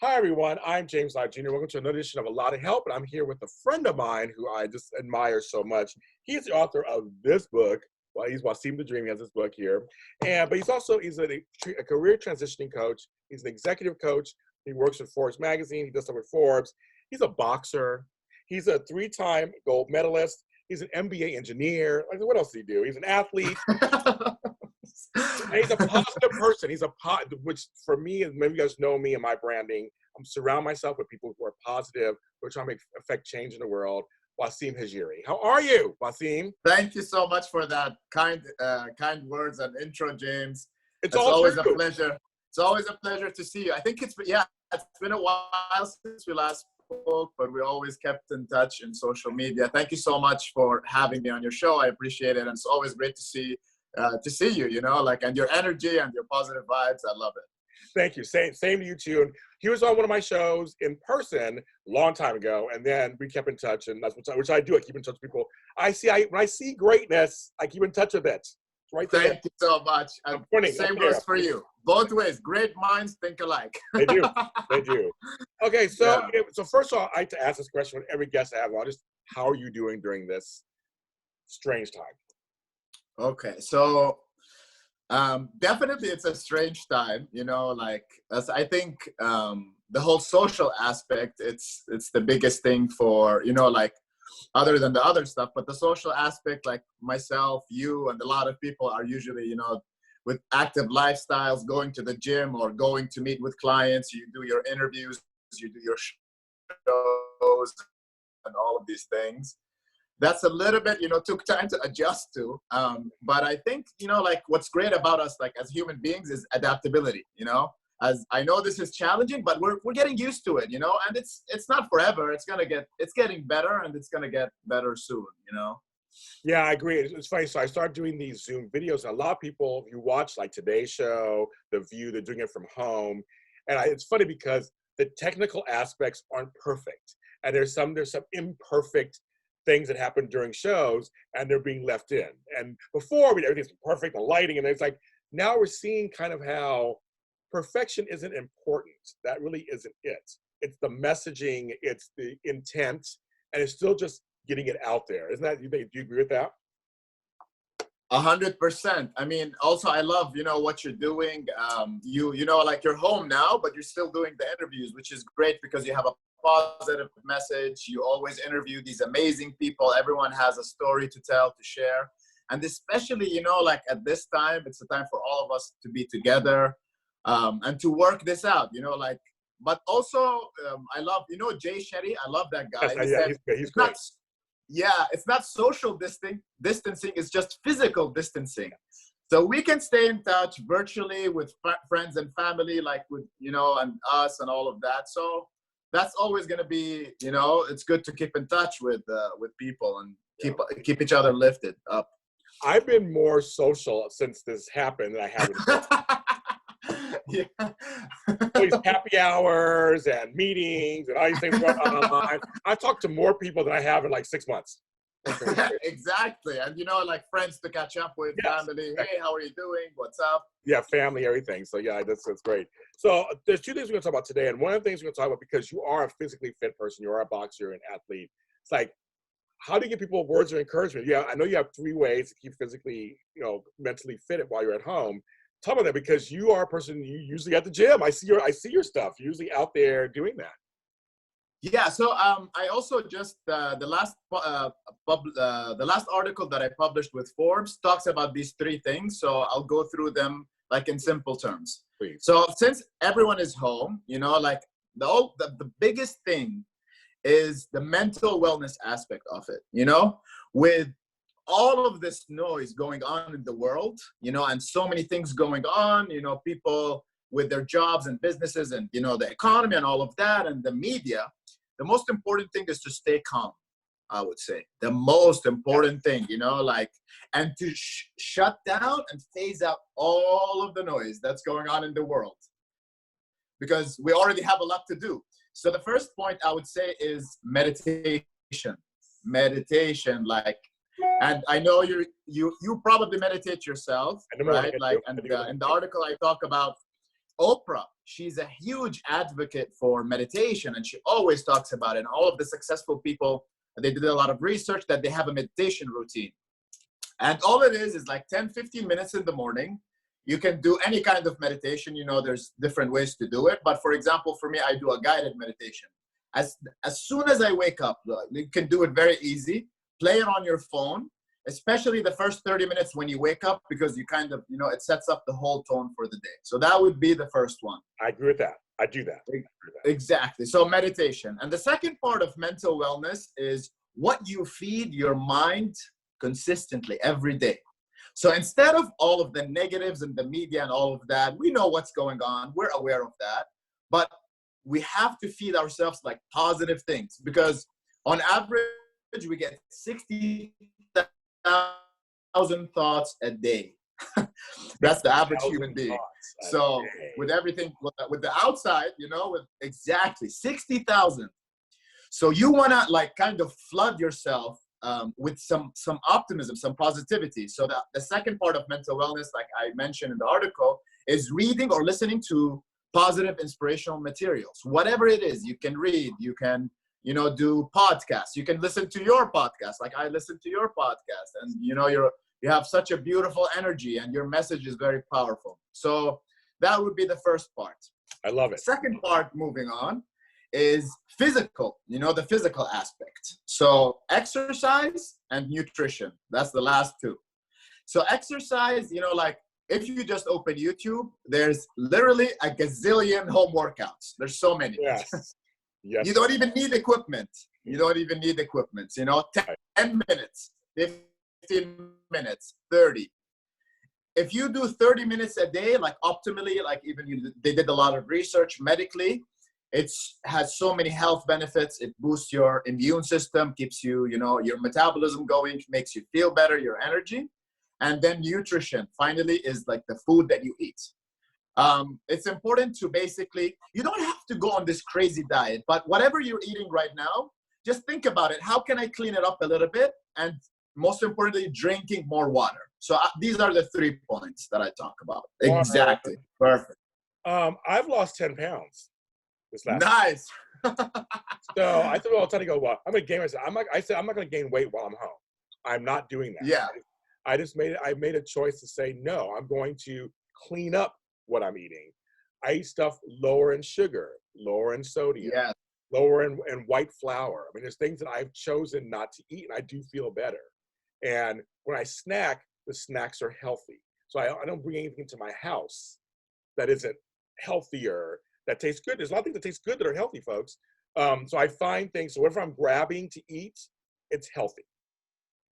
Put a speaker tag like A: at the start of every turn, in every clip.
A: Hi, everyone. I'm James Lott Jr. Welcome to another edition of A Lot of Help, and I'm here with a friend of mine who I just admire so much. He's the author of this book. Well, he's Wasim the Dream. He has this book here, but he's a career transitioning coach. He's an executive coach. He works with Forbes magazine. He does stuff with Forbes. He's a boxer. He's a 3-time gold medalist. He's an MBA engineer. Like, what else does he do? He's an athlete. He's a positive person. Which for me, and maybe you guys know me and my branding, I'm surround myself with people who are positive, who are trying to affect change in the world. Wasim Hajjiri. How are you, Wasim?
B: Thank you so much for that kind words and intro, James.
A: It's
B: always a pleasure. It's always a pleasure to see you. I think it's been a while since we last spoke, but we always kept in touch in social media. Thank you so much for having me on your show. I appreciate it, and it's always great to see you. You know, and your energy and your positive vibes. I love it.
A: Thank you. Same to you too. And he was on one of my shows in person a long time ago, and then we kept in touch, and that's which I do. I keep in touch with people. When I see greatness, I keep in touch with it. Right there.
B: Thank you so much. Same goes for you. Both ways. Great minds think alike.
A: They do. They do. Okay, so first of all, I like to ask this question with every guest I have on: just how are you doing during this strange time?
B: Okay, so definitely it's a strange time, you know, as I think the whole social aspect, it's the biggest thing for, you know, other than the other stuff, but the social aspect, like myself, you, and a lot of people are usually, you know, with active lifestyles, going to the gym or going to meet with clients, you do your interviews, you do your shows and all of these things. That's a little bit, you know, took time to adjust to. But I think, you know, what's great about us, as human beings, is adaptability, you know. As I know this is challenging, but we're getting used to it, you know, and it's not forever. It's getting better, and it's gonna get better soon, you know.
A: Yeah, I agree. It's funny. So I started doing these Zoom videos, and a lot of people, if you watch like Today's Show, The View, they're doing it from home. And it's funny because the technical aspects aren't perfect. And there's some imperfect things that happen during shows, and they're being left in. And before, everything's perfect, the lighting, and it's now we're seeing kind of how perfection isn't important. That really isn't it. It's the messaging, it's the intent, and it's still just getting it out there. Isn't that, do you agree with that?
B: 100%. I mean, also, I love, you know, what you're doing. You know, you're home now, but you're still doing the interviews, which is great because you have a positive message. You always interview these amazing people. Everyone has a story to tell, to share. And especially, you know, at this time, it's a time for all of us to be together and to work this out, you know, but also I love, you know, Jay Shetty. I love that guy.
A: He's great.
B: It's not social distancing, it's just physical distancing. So we can stay in touch virtually with friends and family, with, you know, and us and all of that. So that's always going to be, you know, it's good to keep in touch with people and keep each other lifted up.
A: I've been more social since this happened than I have been.
B: Yeah.
A: These happy hours and meetings and all these things going on online. I talked to more people than I have in 6 months.
B: Exactly. And, you know, friends to catch up with, family. Hey, how are you doing? What's up?
A: Yeah, family, everything. So yeah, that's great. So there's 2 things we're going to talk about today. And one of the things we're going to talk about, because you are a physically fit person, you are a boxer and athlete, it's how do you give people words of encouragement? Yeah, I know you have 3 ways to keep physically, you know, mentally fit while you're at home. Talk about that, because you are a person, you usually at the gym. I see your stuff. You're usually out there doing that.
B: Yeah. So I also just the last article that I published with Forbes talks about these 3 things. So I'll go through them in simple terms.
A: Please.
B: So since everyone is home, you know, the biggest thing is the mental wellness aspect of it. You know, with all of this noise going on in the world, you know, and so many things going on, you know, people with their jobs and businesses and, you know, the economy and all of that and the media, the most important thing is to stay calm, I would say. The most important thing, you know, and to shut down and phase out all of the noise that's going on in the world, because we already have a lot to do. So the first point I would say is meditation. And I know you probably meditate yourself, right? In the article I talk about Oprah, she's a huge advocate for meditation, and she always talks about it. And all of the successful people, they did a lot of research that they have a meditation routine. And all it is like 10, 15 minutes in the morning. You can do any kind of meditation. You know, there's different ways to do it. But for example, for me, I do a guided meditation. As soon as I wake up, you can do it very easy. Play it on your phone, especially the first 30 minutes when you wake up, because you kind of, you know, it sets up the whole tone for the day. So that would be the first one.
A: I agree with that. I do that.
B: Exactly. So meditation. And the second part of mental wellness is what you feed your mind consistently every day. So instead of all of the negatives and the media and all of that, we know what's going on. We're aware of that. But we have to feed ourselves like positive things, because on average, we get 60,000 thoughts a day. That's the average human being. So with everything, with the outside, you know, with exactly 60,000. So you want to like kind of flood yourself with some optimism, some positivity. So the second part of mental wellness, like I mentioned in the article, is reading or listening to positive inspirational materials. Whatever it is, you can read, you can, you know, do podcasts. You can listen to your podcast. Like I listen to your podcast, and you know, you have such a beautiful energy and your message is very powerful. So that would be the first part.
A: I love it.
B: Second part, moving on, is physical, you know, the physical aspect. So exercise and nutrition, that's the last two. So exercise, you know, like if you just open YouTube, there's literally a gazillion home workouts. There's so many.
A: Yes. Yes.
B: You don't even need equipment. You don't even need equipment, you know, 10 minutes, 15 minutes, 30. If you do 30 minutes a day, like optimally, like even they did a lot of research medically, it has so many health benefits. It boosts your immune system, keeps you, you know, your metabolism going, makes you feel better, your energy. And then nutrition, finally, is like the food that you eat. It's important to basically, you don't have to go on this crazy diet, but whatever you're eating right now, just think about it. How can I clean it up a little bit? And most importantly, drinking more water. So these are the 3 points that I talk about. Water. Exactly. Perfect.
A: I've lost 10 pounds. This last
B: nice.
A: So I thought all the time to go, well, I'm gonna gain. I said I'm not gonna gain weight while I'm home. I'm not doing that.
B: Yeah.
A: I made a choice to say no. I'm going to clean up what I'm eating. I eat stuff lower in sugar, lower in sodium,
B: yeah,
A: lower in white flour. I mean, there's things that I've chosen not to eat, and I do feel better. And when I snack, the snacks are healthy. So I don't bring anything to my house that isn't healthier, that tastes good. There's a lot of things that taste good that are healthy, folks. So I find things, so whatever I'm grabbing to eat, it's healthy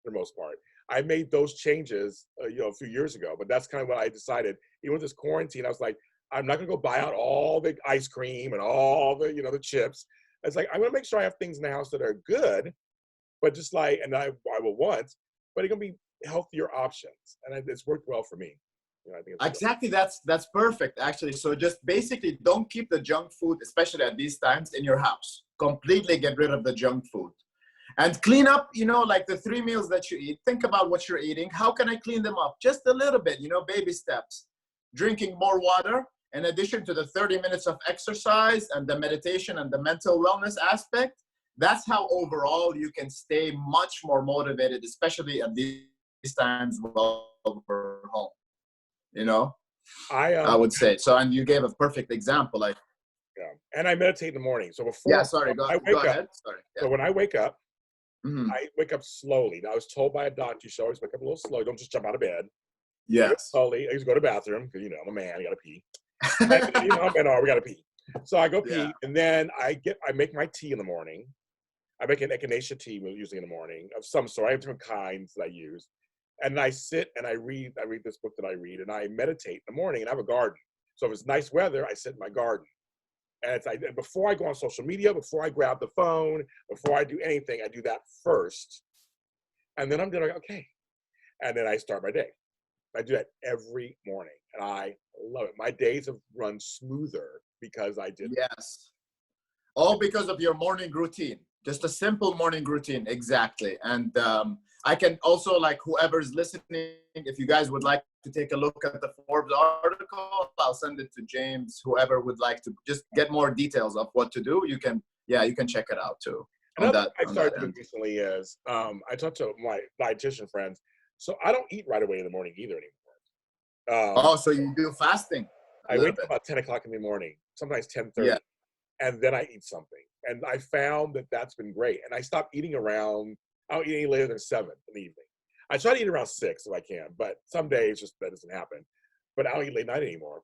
A: for the most part. I made those changes, you know, a few years ago, but that's kind of what I decided. Even with this quarantine, I was like, I'm not gonna go buy out all the ice cream and all the, you know, the chips. It's like, I'm gonna make sure I have things in the house that are good, but just like, and I will want, but it's gonna be healthier options. And it's worked well for me. You know, I think
B: exactly. That's perfect, actually. So just basically don't keep the junk food, especially at these times, in your house. Completely get rid of the junk food. And clean up, you know, like the 3 meals that you eat. Think about what you're eating. How can I clean them up? Just a little bit, you know, baby steps. Drinking more water, in addition to the 30 minutes of exercise and the meditation and the mental wellness aspect. That's how overall you can stay much more motivated, especially at these times while we're home. You know, I would say so. And you gave a perfect example, like,
A: yeah. And I meditate in the morning. So before
B: go ahead. Sorry. Yeah.
A: So when I wake up, I wake up slowly. Now, I was told by a doctor, you should always wake up a little slow. Don't just jump out of bed.
B: Yes.
A: Slowly. I used to go to the bathroom because, you know, I'm a man. I got to pee. You know, we got to pee. So I go pee, and then I make my tea in the morning. I make an echinacea tea usually in the morning of some sort. I have different kinds that I use. And I sit and I read this book that I read, and I meditate in the morning, and I have a garden. So if it's nice weather, I sit in my garden. And before I go on social media, before I grab the phone, before I do anything, I do that first. And then I'm doing, okay. And then I start my day. I do that every morning, and I love it. My days have run smoother because I did.
B: Yes. All because of your morning routine. Just a simple morning routine, exactly. And I can also, like, whoever's listening, if you guys would like to take a look at the Forbes article, I'll send it to James. Whoever would like to just get more details of what to do, you can check it out too.
A: Another thing I started doing recently is I talked to my dietitian friends, so I don't eat right away in the morning either anymore.
B: So you do fasting?
A: I wait till about 10 o'clock in the morning, sometimes 10:30, and then I eat something. And I found that that's been great. And I stopped eating around, I don't eat any later than 7 in the evening. I try to eat around 6 if I can, but some days just that doesn't happen. But I don't eat late night anymore.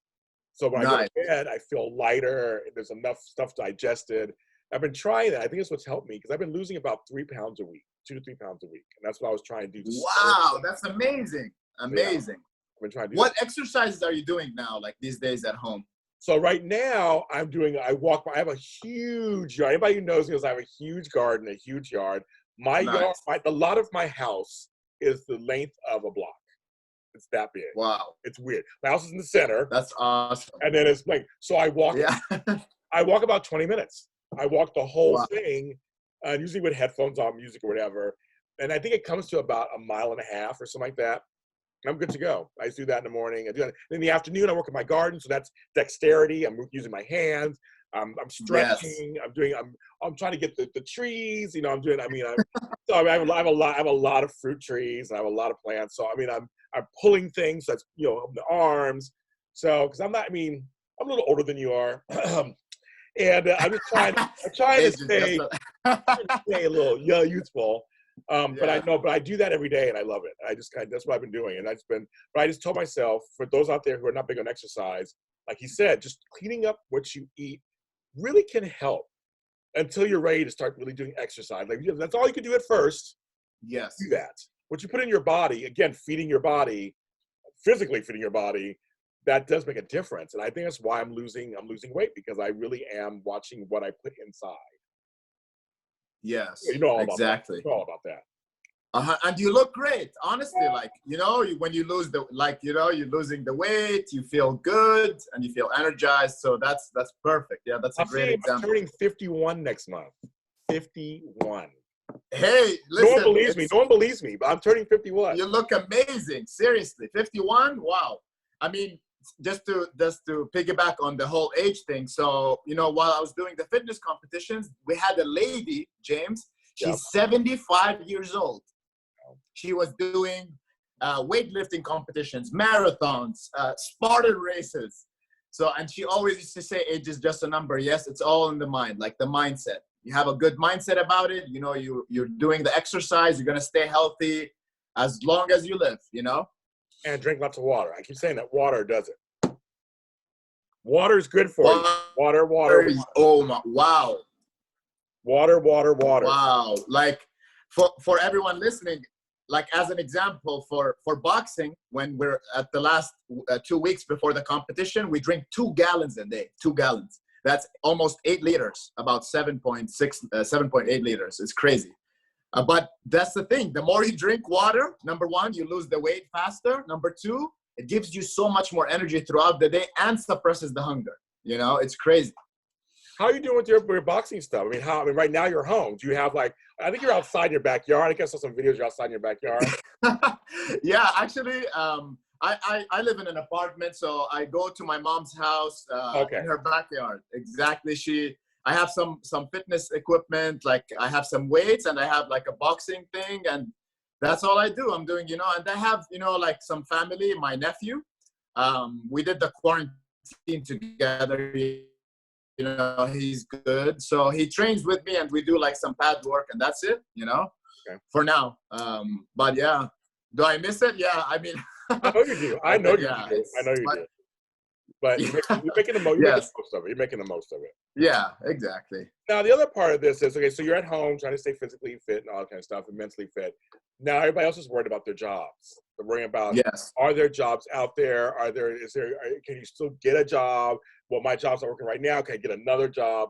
A: So when I go to bed, I feel lighter. There's enough stuff digested. I've been trying that. I think it's what's helped me because I've been losing about 3 pounds a week, 2 to 3 pounds a week. And that's what I was trying to do.
B: Wow, that's amazing. Amazing.
A: Yeah, I've been trying to do
B: what exercises are you doing now, like these days at home?
A: So right now I have a huge yard. Anybody who knows me knows I have a huge garden, a huge yard. My yard, the lot of my house is the length of a block. It's that big.
B: Wow.
A: It's weird. My house is in the center.
B: That's awesome.
A: And then it's like, so I walk, I walk about 20 minutes. I walk the whole thing, usually with headphones on, music or whatever. And I think it comes to about 1.5 miles or something like that. I'm good to go. I just do that in the morning. I do that in the afternoon. I work in my garden, so that's dexterity. I'm using my hands. I'm stretching. I'm trying to get the trees. You know, I'm doing. I have a lot of fruit trees. And I have a lot of plants. So I'm pulling things. That's the arms. So because I'm a little older than you are, and I'm just trying. I'm trying to stay a little youthful. But I do that every day and I love it. That's what I've been doing. And but I just told myself, for those out there who are not big on exercise, like he said, just cleaning up what you eat really can help until you're ready to start really doing exercise. Like that's all you can do at first.
B: Yes.
A: Do that. What you put in your body, again, feeding your body, physically feeding your body, that does make a difference. And I think that's why I'm losing weight, because I really am watching what I put inside.
B: Yes,
A: you know all
B: exactly.
A: About that. You know all about that.
B: And you look great, honestly. Like, when you lose you're losing the weight, you feel good and you feel energized. So that's perfect. Yeah, that's a great example.
A: I'm turning 51 next month. 51.
B: Hey, listen.
A: No one believes me, but I'm turning 51.
B: You look amazing. Seriously, 51. Wow. Just to piggyback on the whole age thing. So, while I was doing the fitness competitions, we had a lady, James, she's 75 years old. She was doing weightlifting competitions, marathons, Spartan races. So, and she always used to say, age is just a number. Yes, it's all in the mind, like the mindset. You have a good mindset about it. You're doing the exercise. You're going to stay healthy as long as you live,
A: And drink lots of water. I keep saying that water does it. Water is good for you. Water.
B: Oh my! Wow.
A: Water.
B: Wow. Like for everyone listening, like as an example for boxing, when we're at the last 2 weeks before the competition, we drink 2 gallons a day. 2 gallons. That's almost 8 liters. About 7.8 liters. It's crazy. But that's the thing. The more you drink water, number one, you lose the weight faster. Number two, it gives you so much more energy throughout the day and suppresses the hunger. It's crazy.
A: How are you doing with your boxing stuff? Right now you're home. Do you have I think you're outside in your backyard. I guess I saw some videos you're outside in your backyard.
B: Yeah, actually, I live in an apartment, so I go to my mom's house in her backyard. Exactly. I have some fitness equipment, like I have some weights and I have like a boxing thing, and that's all I do. I'm doing, and I have, like some family, my nephew. We did the quarantine together. He's good. So he trains with me and we do like some pad work and that's it, for now. But yeah, do I miss it? Yeah.
A: I know you do. I know you do. But you're making the most of it. You're making the most of it.
B: Yeah, exactly.
A: Now, the other part of this is, so you're at home trying to stay physically fit and all that kind of stuff and mentally fit. Now, everybody else is worried about their jobs. They're worrying about, are there jobs out there? Can you still get a job? Well, my job's not working right now. Can I get another job?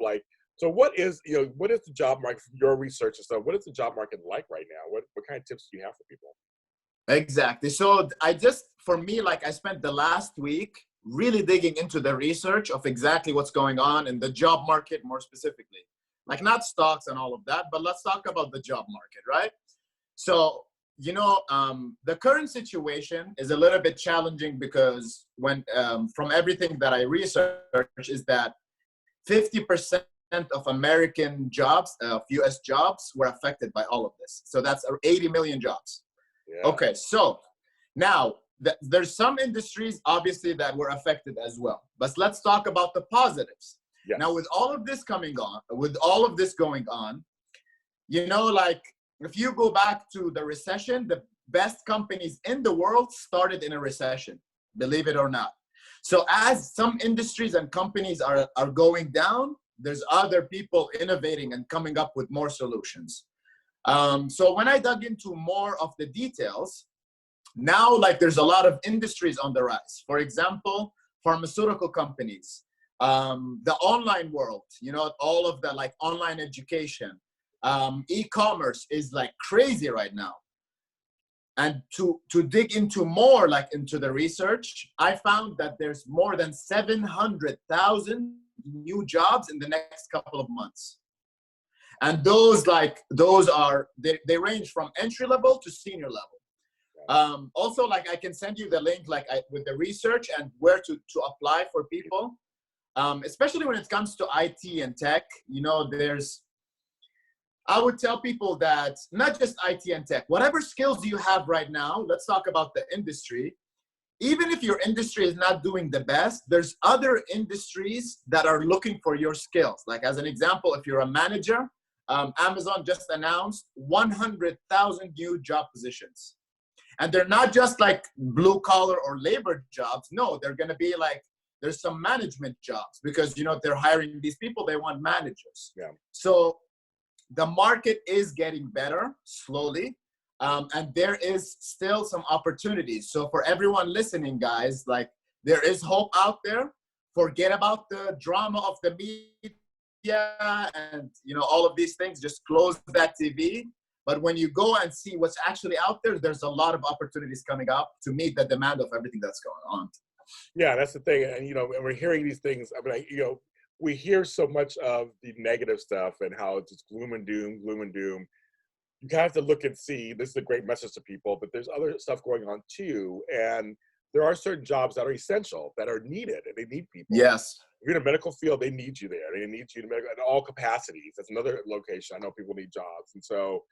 A: So what is the job market, your research and stuff? What is the job market like right now? What kind of tips do you have for people?
B: Exactly. So for me, I spent the last week really digging into the research of exactly what's going on in the job market more specifically. like not stocks and all of that, but let's talk about the job market, right? So, you know, the current situation is a little bit challenging because when, from everything that I researched, is that 50% of American jobs, of US jobs, were affected by all of this. So that's 80 million jobs.
A: Yeah.
B: Okay, so now there's some industries obviously that were affected as well. But let's talk about the positives.
A: Yes.
B: Now, with all of this coming on, with all of this going on, you know, like if you go back to the recession, the best companies in the world started in a recession, believe it or not. So as some industries and companies are going down, there's other people innovating and coming up with more solutions. So when I dug into more of the details, now like there's a lot of industries on the rise. For example, pharmaceutical companies, the online world, you know, all of the like online education, e-commerce is like crazy right now. And to dig into more like into the research, I found that there's more than 700,000 new jobs in the next couple of months. And those are, they range from entry level to senior level. Also, like I can send you the link like with the research and where to apply for people, especially when it comes to IT and tech. You know, I would tell people that not just IT and tech, whatever skills you have right now, let's talk about the industry. Even if your industry is not doing the best, there's other industries that are looking for your skills. Like as an example, if you're a manager, Amazon just announced 100,000 new job positions. And they're not just like blue collar or labor jobs. No, they're going to be like, there's some management jobs because, you know, they're hiring these people, they want managers.
A: Yeah.
B: So the market is getting better slowly. And there is still some opportunities. So for everyone listening, guys, like there is hope out there. Forget about the drama of the media and, you know, all of these things, just close that TV. But when you go and see what's actually out there, there's a lot of opportunities coming up to meet the demand of everything that's going on.
A: Yeah, that's the thing. And, you know, and we're hearing these things. I mean, you know, we hear so much of the negative stuff and how it's just gloom and doom, gloom and doom. You have to look and see, this is a great message to people, but there's other stuff going on too. And there are certain jobs that are essential, that are needed, and they need people.
B: Yes.
A: If you're in a medical field, they need you there. They need you in all capacities. That's another location. I know people need jobs. And so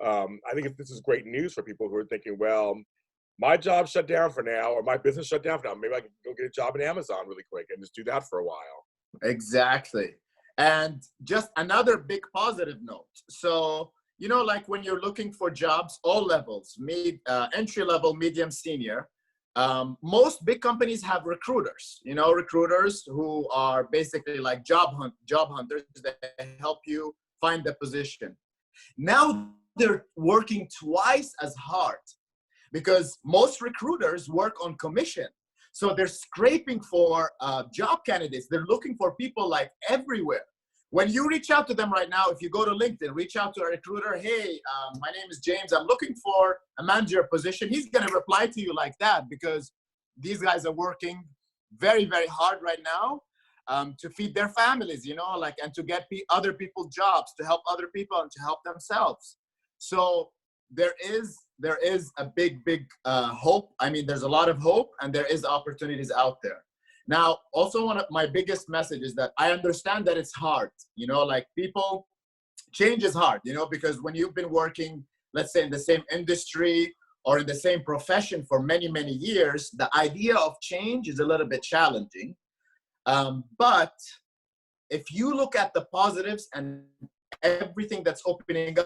A: I think this is great news for people who are thinking, well, my job shut down for now, or my business shut down for now. Maybe I can go get a job in Amazon really quick and just do that for a while.
B: Exactly. And just another big positive note. So, you know, like when you're looking for jobs, all levels, entry level, medium, senior, most big companies have recruiters, you know, recruiters who are basically like job hunters that help you find the position. Now they're working twice as hard because most recruiters work on commission. So they're scraping for job candidates. They're looking for people like everywhere. When you reach out to them right now, if you go to LinkedIn, reach out to a recruiter, hey, my name is James, I'm looking for a manager position. He's gonna reply to you like that because these guys are working very, very hard right now to feed their families, you know, like, and to get other people jobs, to help other people and to help themselves. So there is a big hope. I mean, there's a lot of hope and there is opportunities out there. Now, also one of my biggest messages that I understand that it's hard, you know, like change is hard, you know, because when you've been working, let's say in the same industry or in the same profession for many, many years, the idea of change is a little bit challenging. But if you look at the positives and everything that's opening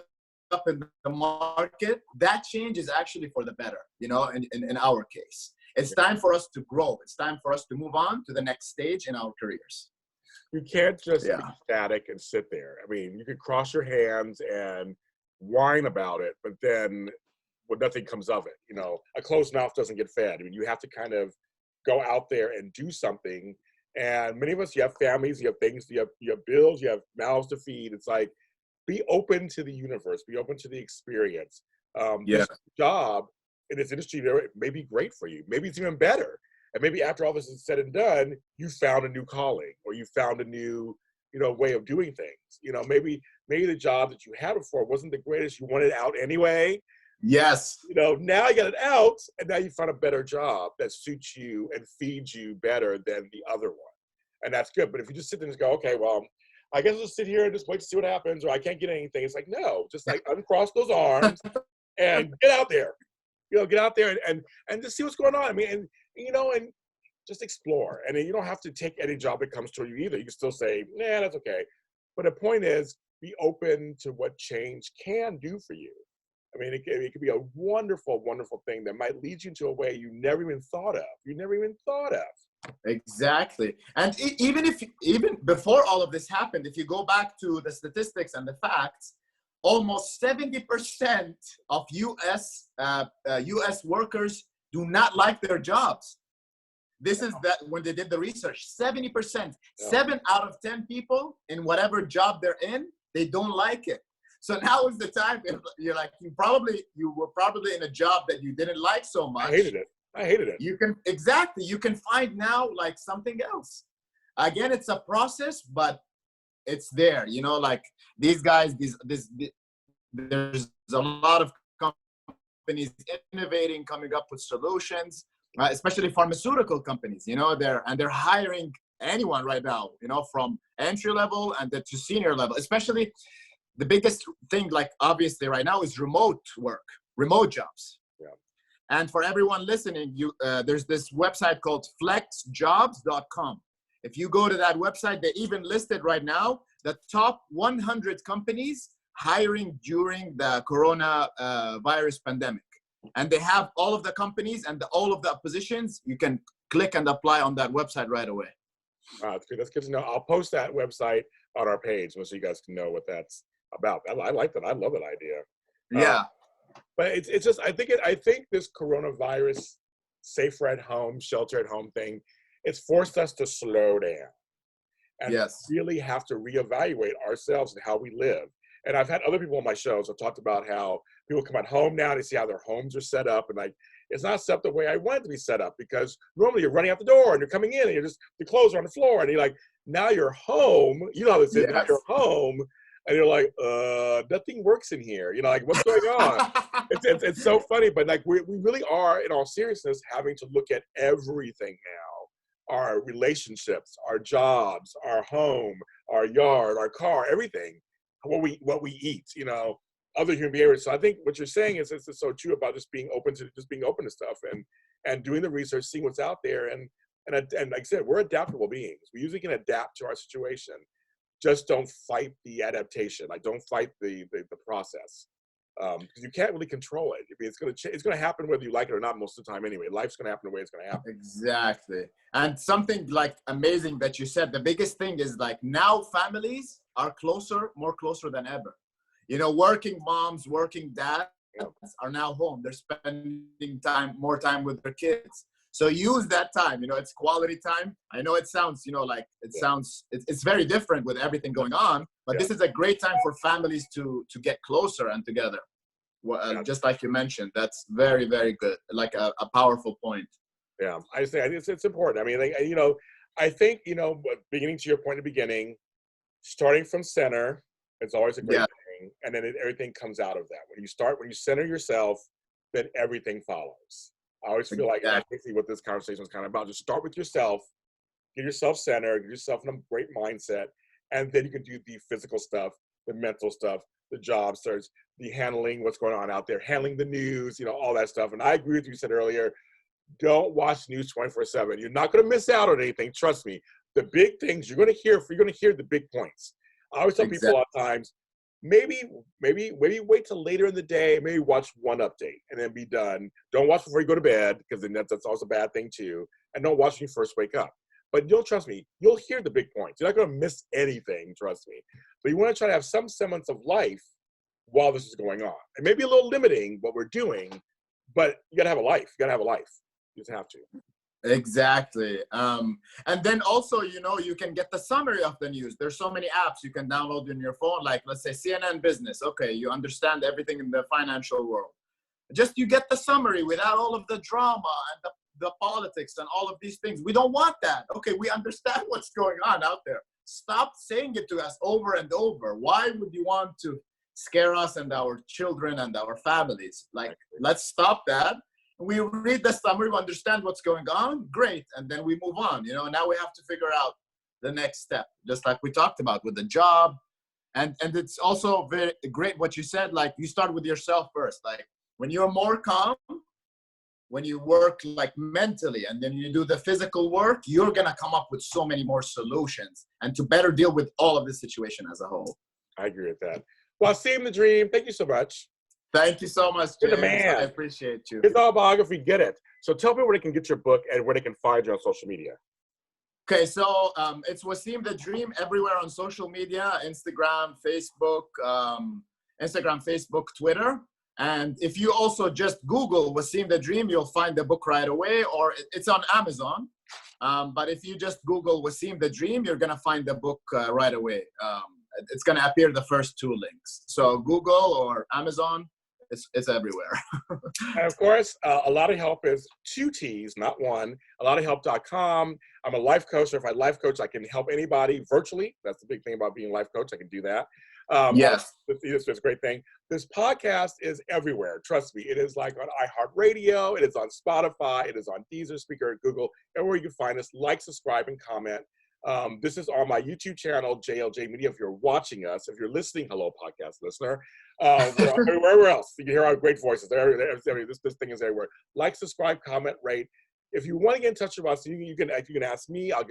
B: up in the market, that change is actually for the better, you know, in our case. It's time for us to grow. It's time for us to move on to the next stage in our careers.
A: You can't just be static and sit there. I mean, you could cross your hands and whine about it, but then nothing comes of it. You know, a closed mouth doesn't get fed. I mean, you have to kind of go out there and do something. And many of us, you have families, you have things, you have bills, you have mouths to feed. It's like, be open to the universe, be open to the experience. This job in this industry there may be great for you. Maybe it's even better. And maybe after all this is said and done, you found a new calling or you found a new way of doing things. Maybe the job that you had before wasn't the greatest. You wanted out anyway.
B: Yes.
A: Now you got it out, and now you find a better job that suits you and feeds you better than the other one. And that's good. But if you just sit there and just go, okay, well, I guess I'll sit here and just wait to see what happens, or I can't get anything. It's like, no, just like uncross those arms and get out there. Get out there and just see what's going on. I mean, and just explore. And then you don't have to take any job that comes to you either. You can still say, nah, that's okay. But the point is, be open to what change can do for you. I mean, it could be a wonderful, wonderful thing that might lead you to a way you never even thought of.
B: Exactly. And even before all of this happened, if you go back to the statistics and the facts, almost 70% of US workers do not like their jobs. This is that when they did the research, 70%, 7 out of 10 people in whatever job they're in, they don't like it. So now is the time. You're like, you were probably in a job that you didn't like so much.
A: I hated it.
B: You can find now like something else. Again, it's a process, but it's there. Like these guys, there's a lot of companies innovating, coming up with solutions, especially pharmaceutical companies. They're hiring anyone right now. From entry level and to senior level, especially. The biggest thing, like obviously right now, is remote work, remote jobs.
A: Yeah.
B: And for everyone listening, there's this website called flexjobs.com. If you go to that website, they even listed right now the top 100 companies hiring during the coronavirus pandemic. And they have all of the companies and all of the positions. You can click and apply on that website right away.
A: That's good. That's good to know. I'll post that website on our page so you guys can know what that's about. I like that. I love that idea.
B: Yeah.
A: But it's just, I think this coronavirus safer at home, shelter at home thing, it's forced us to slow down and really have to reevaluate ourselves and how we live. And I've had other people on my shows who talked about how people come at home now, they see how their homes are set up, and like, it's not set up the way I want it to be set up, because normally you're running out the door and you're coming in and the clothes are on the floor, and you're like, now you're home, how this is, now you're home, and you're like, nothing works in here. Like, what's going on? It's so funny, but like we really are, in all seriousness, having to look at everything now. Our relationships, our jobs, our home, our yard, our car, everything. What we eat, other human behaviors. So I think what you're saying is it's so true about just being open to stuff and doing the research, seeing what's out there. And like I said, we're adaptable beings. We usually can adapt to our situation. Just don't fight the adaptation. Like, don't fight the process, because you can't really control it. I mean, it's gonna happen whether you like it or not most of the time anyway. Life's gonna happen the way it's gonna happen.
B: Exactly. And something like amazing that you said, the biggest thing is like now families are more closer than ever. Working moms, working dads are now home. They're spending more time with their kids. So use that time, it's quality time. I know it sounds, it's very different with everything going on, but this is a great time for families to get closer and together. Just like you mentioned, that's very, very good. Like a powerful point.
A: Yeah, I say it's important. I mean, I think, beginning to your point at the beginning, starting from center, it's always a great thing. And then everything comes out of that. When you center yourself, then everything follows. I always feel like that's basically what this conversation was kind of about. Just start with yourself, get yourself centered, get yourself in a great mindset, and then you can do the physical stuff, the mental stuff, the job search, the handling what's going on out there, handling the news, all that stuff. And I agree with you said earlier, don't watch news 24/7. You're not going to miss out on anything. Trust me. The big things you're going to hear the big points. I always tell people a lot of times, maybe wait till later in the day, maybe watch one update and then be done. Don't watch before you go to bed, because then that's also a bad thing too. And don't watch when you first wake up. But trust me, you'll hear the big points. You're not going to miss anything, trust me. But you want to try to have some semblance of life while this is going on. It may be a little limiting what we're doing, but you got to have a life. You got to have a life. You just have to.
B: Exactly. And then also, you can get the summary of the news. There's so many apps you can download in your phone, like let's say CNN Business. Okay, you understand everything in the financial world. Just you get the summary without all of the drama and the politics and all of these things. We don't want that. Okay, we understand what's going on out there. stop saying it to us over and over. Why would you want to scare us and our children and our families? Like, let's stop that. We read the summary, we understand what's going on, great, and then we move on. You know, now we have to figure out the next step, just like we talked about with the job. And it's also very great what you said, like you start with yourself first. Like when you're more calm, when you work like mentally, and then you do the physical work, you're gonna come up with so many more solutions and to better deal with all of the situation as a whole.
A: I agree with that. Wasim the Dream, thank you so much.
B: Thank you so much, James.
A: You're the man.
B: I appreciate you.
A: It's autobiography, get it. So tell me where they can get your book and where they can find you on social media.
B: Okay, so it's Wasim the Dream everywhere on social media, Instagram, Facebook, Twitter. And if you also just Google Wasim the Dream, you'll find the book right away, or it's on Amazon. But if you just Google Wasim the Dream, you're going to find the book right away. It's going to appear the first 2 links. So Google or Amazon, it's everywhere.
A: And of course, a lot of help is 2 T's, not one. A lot of help.com. I'm a life coach. Certified life coach. I can help anybody virtually. That's the big thing about being a life coach. I can do that.
B: Yes.
A: This is a great thing. This podcast is everywhere. Trust me. It is like on iHeartRadio. It is on Spotify. It is on Deezer, Speaker, Google. Everywhere you can find us. Like, subscribe, and comment. This is on my YouTube channel, JLJ Media. If you're watching us, if you're listening, hello, podcast listener. Wherever else, you can hear our great voices. This thing is everywhere. Like, subscribe, comment, rate. If you want to get in touch with us, you can ask me. I'll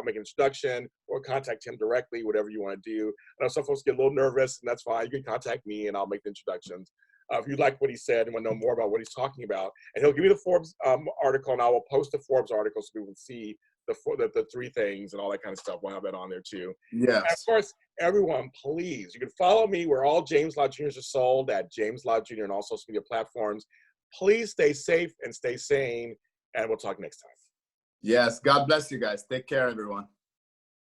A: make an introduction or contact him directly, whatever you want to do. I know some folks get a little nervous, and that's fine. You can contact me, and I'll make the introductions. If you like what he said and want to know more about what he's talking about, and he'll give me the Forbes article, and I will post the Forbes article so people can see the 3 things and all that kind of stuff. We'll have that on there too.
B: Yes.
A: And of course, everyone, please, you can follow me where all James Lott Jr.'s are sold at James Lott Jr. and all social media platforms. Please stay safe and stay sane, and we'll talk next time.
B: Yes. God bless you guys. Take care, everyone.